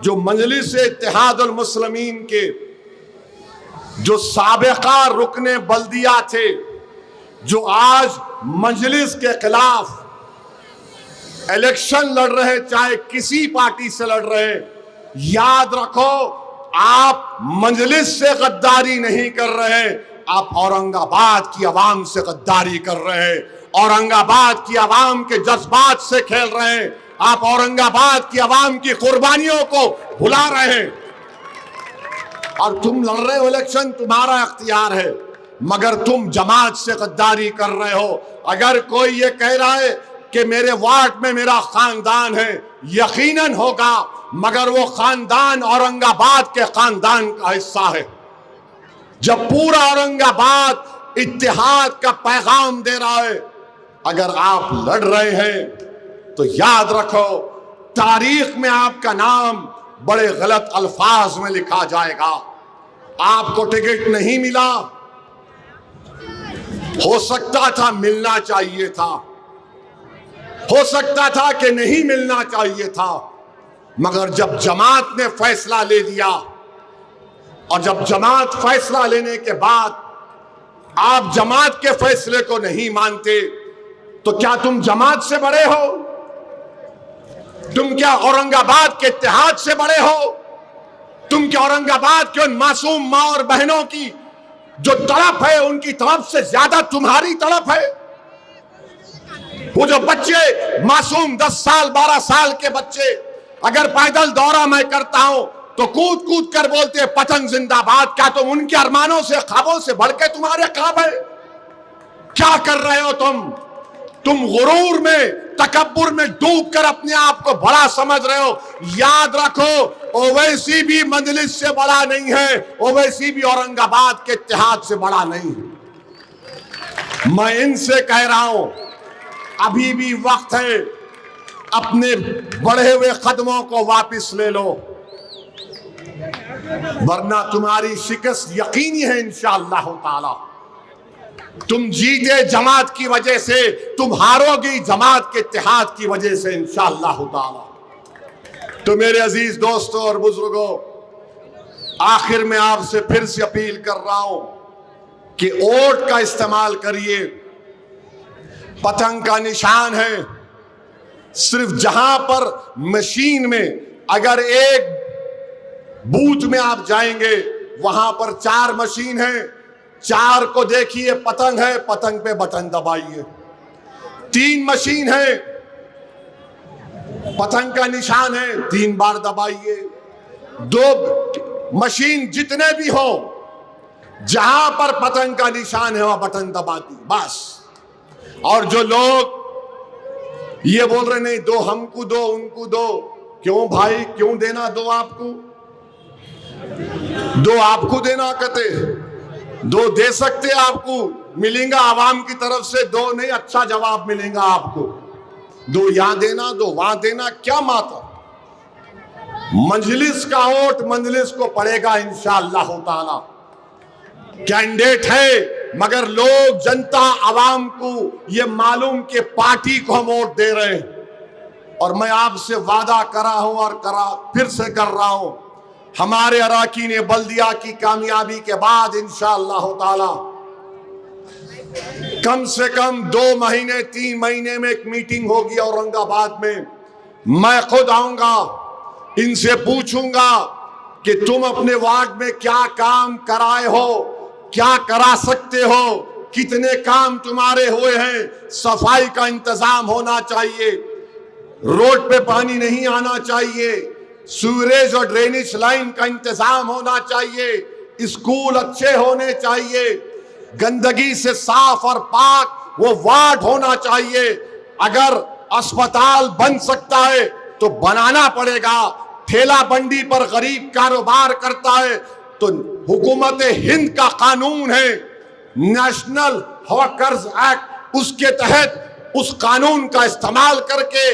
جو مجلس اتحاد المسلمین کے جو سابقہ رکن بلدیہ تھے، جو آج مجلس کے خلاف الیکشن لڑ رہے، چاہے کسی پارٹی سے لڑ رہے، یاد رکھو آپ مجلس سے غداری نہیں کر رہے، آپ اورنگ آباد کی عوام سے غداری کر رہے ہیں، اورنگ آباد کی عوام کے جذبات سے کھیل رہے ہیں، آپ اورنگ آباد کی عوام کی قربانیوں کو بھلا رہے ہیں۔ اور تم لڑ رہے ہو الیکشن، تمہارا اختیار ہے، مگر تم جماعت سے غداری کر رہے ہو۔ اگر کوئی یہ کہہ رہا ہے کہ میرے وارڈ میں میرا خاندان ہے، یقیناً ہوگا، مگر وہ خاندان اورنگ آباد کے خاندان کا حصہ ہے۔ جب پورا اورنگ آباد اتحاد کا پیغام دے رہا ہے، اگر آپ لڑ رہے ہیں تو یاد رکھو تاریخ میں آپ کا نام بڑے غلط الفاظ میں لکھا جائے گا۔ آپ کو ٹکٹ نہیں ملا، ہو سکتا تھا ملنا چاہیے تھا، ہو سکتا تھا کہ نہیں ملنا چاہیے تھا، مگر جب جماعت نے فیصلہ لے دیا، اور جب جماعت فیصلہ لینے کے بعد آپ جماعت کے فیصلے کو نہیں مانتے، تو کیا تم جماعت سے بڑے ہو؟ تم کیا اورنگ آباد کے اتحاد سے بڑے ہو؟ تم کیا اورنگ آباد کے ان معصوم ماں اور بہنوں کی جو تڑپ ہے، ان کی طرف سے زیادہ تمہاری تڑپ ہے؟ وہ جو بچے معصوم 10 سال 12 سال کے بچے اگر پیدل دورہ میں کرتا ہوں تو کود کود کر بولتے پتنگ زندہ باد، کیا تم ان کے ارمانوں سے خوابوں سے بڑھ کے تمہارے خواب ہے؟ کیا کر رہے ہو تم غرور میں تکبر میں ڈوب کر اپنے آپ کو بڑا سمجھ رہے ہو۔ یاد رکھو اویسی بھی مجلس سے بڑا نہیں ہے، اویسی بھی اورنگ آباد کے اتحاد سے بڑا نہیں ہے۔ میں ان سے کہہ رہا ہوں ابھی بھی وقت ہے، اپنے بڑھے ہوئے قدموں کو واپس لے لو، ورنہ تمہاری شکست یقینی ہے انشاءاللہ تعالی۔ تم جیتے جماعت کی وجہ سے، تم ہارو گی جماعت کے اتحاد کی وجہ سے انشاءاللہ تعالی۔ تو میرے عزیز دوستوں اور بزرگوں، آخر میں آپ سے پھر سے اپیل کر رہا ہوں کہ ووٹ کا استعمال کریے۔ پتنگ کا نشان ہے، صرف جہاں پر مشین میں اگر ایک بوتھ میں آپ جائیں گے وہاں پر 4 مشین ہیں، 4 کو دیکھیے پتنگ ہے، پتنگ پہ بٹن دبائیے۔ 3 مشین ہے، پتنگ کا نشان ہے، 3 بار دبائیے۔ 2 مشین جتنے بھی ہوں، جہاں پر پتنگ کا نشان ہے وہاں بٹن دبا دی بس۔ اور جو لوگ یہ بول رہے نہیں دو ہم کو دو ان کو دو، کیوں بھائی کیوں دینا دو آپ کو؟ دو آپ کو دینا کہتے، دو دے سکتے آپ کو، ملیں گا عوام کی طرف سے، دو نہیں اچھا جواب ملیں گا آپ کو۔ دو یہاں دینا دو وہاں دینا، کیا ماتا؟ مجلس کا ووٹ مجلس کو پڑے گا انشاءاللہ تعالی۔ کینڈیٹ ہے مگر لوگ جنتا عوام کو یہ معلوم کہ پارٹی کو ہم ووٹ دے رہے ہیں۔ اور میں آپ سے وعدہ کرا ہوں اور پھر سے کر رہا ہوں، ہمارے اراکین بلدیہ کی کامیابی کے بعد انشاءاللہ تعالی کم سے کم 2 مہینے 3 مہینے میں ایک میٹنگ ہوگی اورنگ آباد میں۔ میں خود آؤں گا، ان سے پوچھوں گا کہ تم اپنے وارڈ میں کیا کام کرائے ہو، کیا کرا سکتے ہو، کتنے کام تمہارے ہوئے ہیں۔ صفائی کا انتظام ہونا چاہیے، روڈ پہ پانی نہیں آنا چاہیے، سیوریج اور ڈرینیج لائن کا انتظام ہونا چاہیے، اسکول اچھے ہونے چاہیے، گندگی سے صاف اور پاک وہ وارڈ ہونا چاہیے۔ اگر اسپتال بن سکتا ہے تو بنانا پڑے گا۔ ٹھیلا بنڈی پر غریب کاروبار کرتا ہے تو حکومت ہند کا قانون ہے نیشنل ہاکرز ایکٹ، اس کے تحت اس قانون کا استعمال کر کے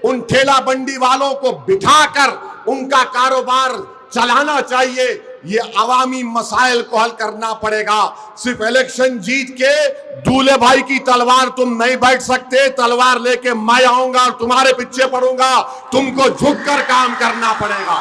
ان ٹھیلا بنڈی والوں کو بٹھا کر ان کا کاروبار چلانا چاہیے۔ یہ عوامی مسائل کو حل کرنا پڑے گا۔ صرف الیکشن جیت کے دولے بھائی کی تلوار تم نہیں بیٹھ سکتے، تلوار لے کے میں آؤں گا اور تمہارے پیچھے پڑوں گا، تم کو جھک کر کام کرنا پڑے گا۔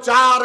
4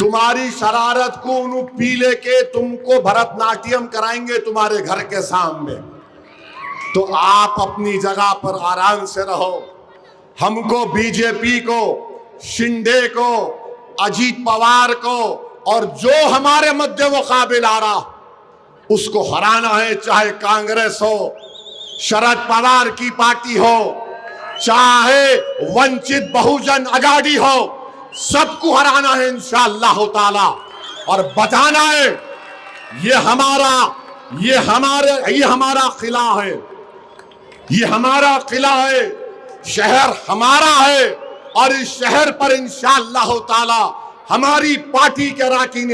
تمہاری شرارت کو انہوں پی لے کے تم کو بھرت ناٹیم کرائیں گے تمہارے گھر کے سامنے. تو آپ اپنی جگہ پر آرام سے رہو. ہم کو بی جے پی کو، شنڈے کو، اجیت پوار کو اور جو ہمارے مد مقابل آ رہا اس کو ہرانا ہے، چاہے کانگریس ہو، شرد پوار کی پارٹی ہو، چاہے ونچت بہوجن اگاڑی ہو، سب کو ہرانا ہے انشاءاللہ تعالی. اور بتانا ہے یہ ہمارا قلعہ ہے، یہ ہمارا قلعہ ہے، شہر ہمارا ہے، اور اس شہر پر انشاءاللہ تعالی ہماری پارٹی کے اراکین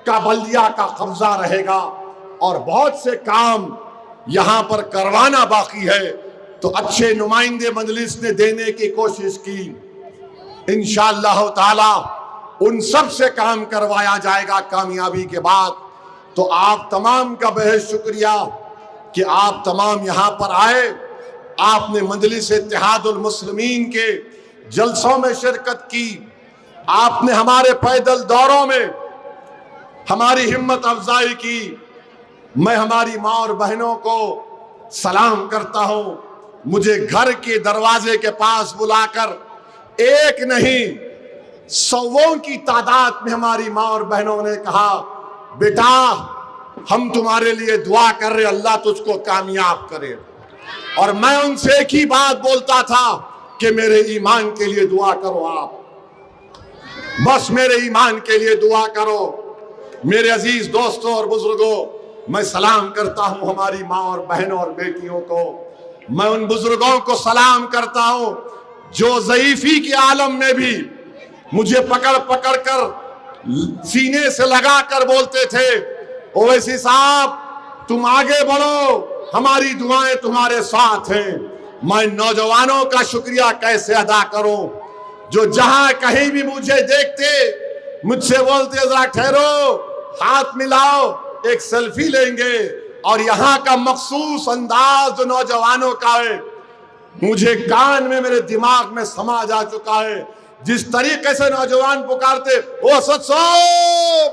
کا بلدیہ کا قبضہ رہے گا. اور بہت سے کام یہاں پر کروانا باقی ہے، تو اچھے نمائندے مجلس نے دینے کی کوشش کی. انشاءاللہ تعالی ان سب سے کام کروایا جائے گا کامیابی کے بعد. تو آپ تمام کا بہت شکریہ کہ آپ تمام یہاں پر آئے. آپ نے مجلس اتحاد المسلمین کے جلسوں میں شرکت کی، آپ نے ہمارے پیدل دوروں میں ہماری ہمت افزائی کی. میں ہماری ماں اور بہنوں کو سلام کرتا ہوں. مجھے گھر کے دروازے کے پاس بلا کر ایک نہیں سووں کی تعداد میں ہماری ماں اور بہنوں نے کہا، بیٹا ہم تمہارے لیے دعا کر رہے، اللہ تجھ کو کامیاب کرے. اور میں ان سے ایک ہی بات بولتا تھا کہ میرے ایمان کے لیے دعا کرو، آپ بس میرے ایمان کے لیے دعا کرو. میرے عزیز دوستوں اور بزرگوں، میں سلام کرتا ہوں ہماری ماں اور بہنوں اور بیٹیوں کو. میں ان بزرگوں کو سلام کرتا ہوں جو ضعیفی کے عالم میں بھی مجھے پکڑ پکڑ کر سینے سے لگا کر بولتے تھے، اویسی صاحب تم آگے بڑھو، ہماری دعائیں تمہارے ساتھ ہیں. میں نوجوانوں کا شکریہ کیسے ادا کروں جو جہاں کہیں بھی مجھے دیکھتے مجھ سے بولتے ذرا ٹھہرو، ہاتھ ملاؤ، ایک سیلفی لیں گے. اور یہاں کا مخصوص انداز جو نوجوانوں کا ہے مجھے کان میں، میرے دماغ میں سما جا چکا ہے. جس طریقے سے نوجوان پکارتے او اسد صاحب،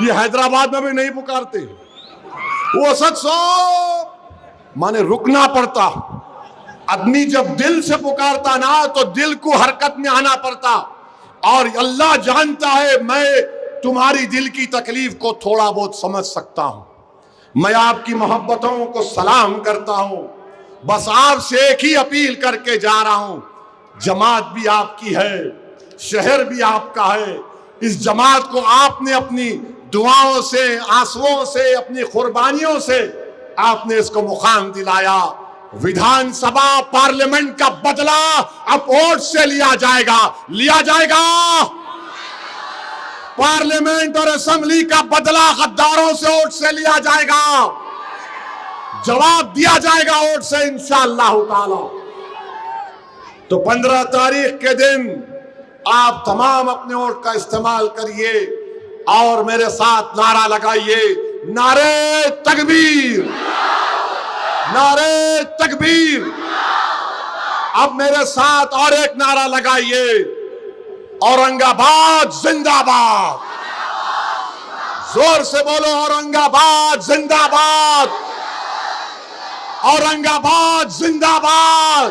یہ حیدرآباد میں بھی نہیں پکارتے او اسد صاحب، مانے رکنا پڑتا. آدمی جب دل سے پکارتا نا تو دل کو حرکت میں آنا پڑتا. اور اللہ جانتا ہے میں تمہاری دل کی تکلیف کو تھوڑا بہت سمجھ سکتا ہوں. میں آپ کی محبتوں کو سلام کرتا ہوں. بس آپ سے ایک ہی اپیل کر کے جا رہا ہوں، جماعت بھی آپ کی ہے، شہر بھی آپ کا ہے. اس جماعت کو آپ نے اپنی دعاؤں سے، آنسوؤں سے، اپنی قربانیوں سے آپ نے اس کو مقام دلایا. ویدھان سبھا پارلیمنٹ کا بدلہ اب ووٹ سے لیا جائے گا. پارلیمنٹ اور اسمبلی کا بدلہ غداروں سے ووٹ سے لیا جائے گا. جواب دیا جائے گا ووٹ سے انشاءاللہ تعالی. تو 15 تاریخ کے دن آپ تمام اپنے ووٹ کا استعمال کریے اور میرے ساتھ نعرہ لگائیے، نعرہ تکبیر، نعرہ تکبیر. اب میرے ساتھ اور ایک نعرہ لگائیے، اورنگ آباد زندہ باد. زور سے بولو، اورنگ آباد زندہ باد، اورنگ آباد زندہ باد،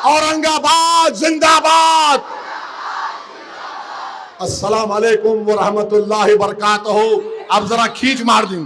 اورنگ آباد زندہ باد. السلام علیکم ورحمت اللہ وبرکاتہ. اب ذرا کھینچ مار دیں.